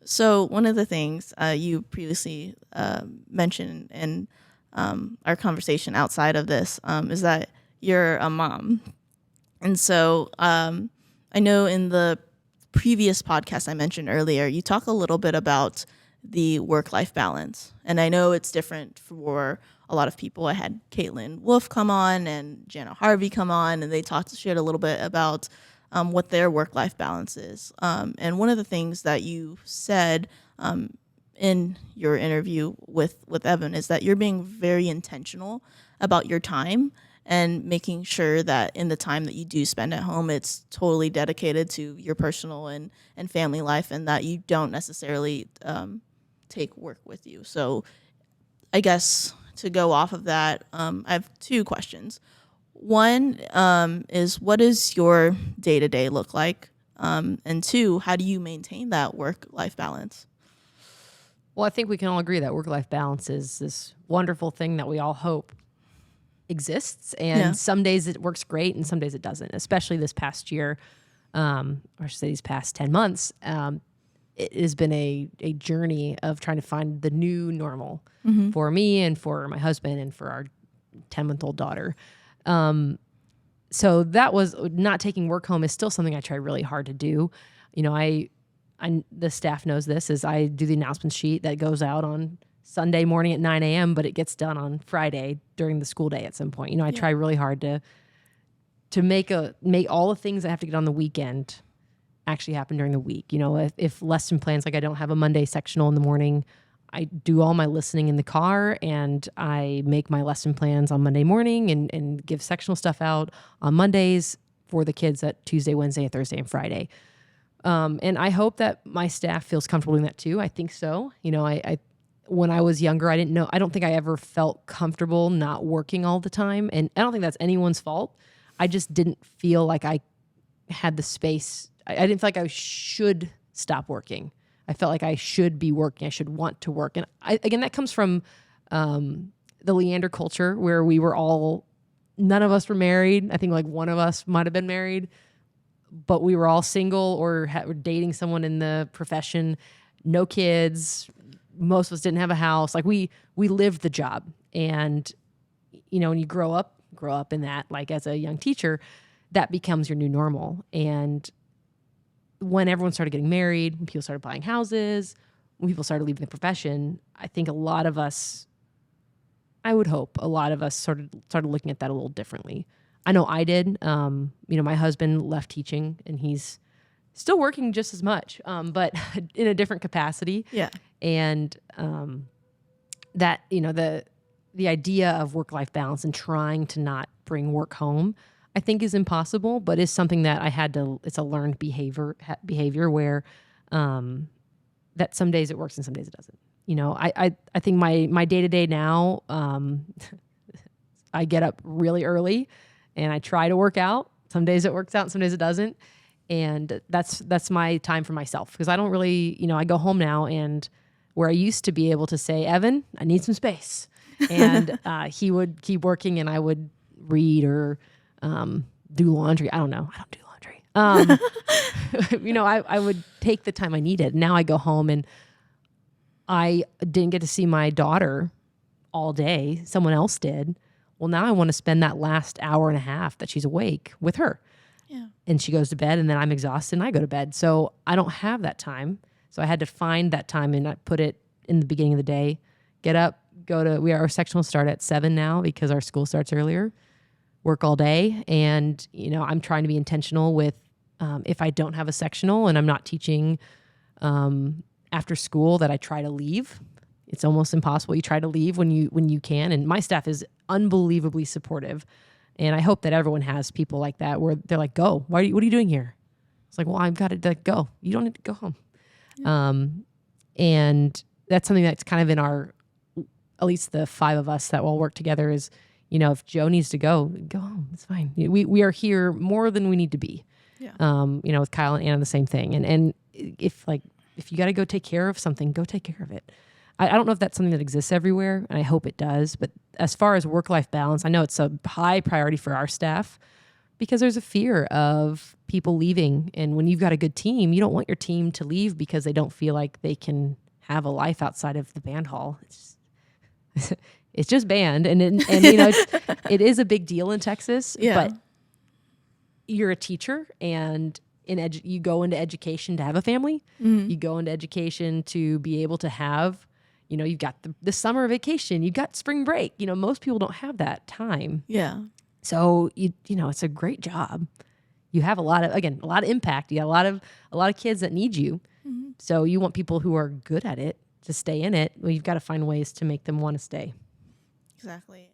So one of the things you previously mentioned in our conversation outside of this is that you're a mom. And so I know in the previous podcast I mentioned earlier, you talk a little bit about the work-life balance. And I know it's different for a lot of people. I had Caitlin Wolf come on and Jana Harvey come on, and they shared a little bit about what their work-life balance is. And one of the things that you said in your interview with Evan is that you're being very intentional about your time and making sure that in the time that you do spend at home, it's totally dedicated to your personal and family life, and that you don't necessarily take work with you. So I guess to go off of that, I have two questions. One is, what does your day-to-day look like? And two, how do you maintain that work-life balance? Well, I think we can all agree that work-life balance is this wonderful thing that we all hope exists. And some days it works great and some days it doesn't, especially this past year, or I should say these past 10 months. It has been a journey of trying to find the new normal for me and for my husband and for our 10-month-old daughter. So that was not taking work home is still something I try really hard to do. You know, the staff knows this, is I do the announcement sheet that goes out on Sunday morning at 9 a.m., but it gets done on Friday during the school day at some point. You know, I try really hard to make all the things I have to get on the weekend actually happen during the week. You know, if lesson plans, like I don't have a Monday sectional in the morning, I do all my listening in the car and I make my lesson plans on Monday morning and give sectional stuff out on Mondays for the kids at Tuesday, Wednesday, Thursday, and Friday. And I hope that my staff feels comfortable doing that too. I think so. You know, I when I was younger, I don't think I ever felt comfortable not working all the time. And I don't think that's anyone's fault. I just didn't feel like I had the space. I didn't feel like I should stop working. I felt like I should be working. I should want to work. And again, that comes from the Leander culture where we were none of us were married. I think like one of us might have been married, but we were all single or were dating someone in the profession, no kids. Most of us didn't have a house. Like we lived the job. And, you know, when you grow up in that, like as a young teacher, that becomes your new normal. And when everyone started getting married, when people started buying houses, when people started leaving the profession, I think a lot of us, I would hope a lot of us started looking at that a little differently. I know I did. You know, my husband left teaching and he's still working just as much, but in a different capacity. Yeah. And that, you know, the idea of work-life balance and trying to not bring work home, I think is impossible, but is something that it's a learned behavior where that some days it works and some days it doesn't. You know, I think my day-to-day now, I get up really early and I try to work out. Some days it works out and some days it doesn't. And that's my time for myself, because I don't really, you know, I go home now, and where I used to be able to say, Evan, I need some space. And he would keep working and I would read or do laundry. I don't know. I don't do laundry. You know, I would take the time I needed. Now I go home and I didn't get to see my daughter all day. Someone else did. Well, now I want to spend that last hour and a half that she's awake with her. Yeah. And she goes to bed and then I'm exhausted and I go to bed. So I don't have that time. So I had to find that time and I put it in the beginning of the day. Get up, our sectional start at 7 now because our school starts earlier. Work all day. And, you know, I'm trying to be intentional with if I don't have a sectional and I'm not teaching after school, that I try to leave. It's almost impossible. You try to leave when you can. And my staff is unbelievably supportive. And I hope that everyone has people like that where they're like, go. What are you doing here? It's like, well, I've got to go. You don't need to go home. Yeah. And that's something that's kind of in our, at least the 5 of us that all work together is, you know, if Joe needs to go home. It's fine. We are here more than we need to be. Yeah. You know, with Kyle and Anna, the same thing. And if you got to go take care of something, go take care of it. I don't know if that's something that exists everywhere, and I hope it does. But as far as work-life balance, I know it's a high priority for our staff. because there's a fear of people leaving. And when you've got a good team, you don't want your team to leave because they don't feel like they can have a life outside of the band hall. It's just band. And you know, it is a big deal in Texas, but you're a teacher, and you go into education to have a family. You go into education to be able to have, you know, you've got the summer vacation, you've got spring break. You know, most people don't have that time. Yeah. So you know, it's a great job. You have a lot of impact. You got a lot of kids that need you. So you want people who are good at it to stay in it. Well, you've got to find ways to make them want to stay. Exactly.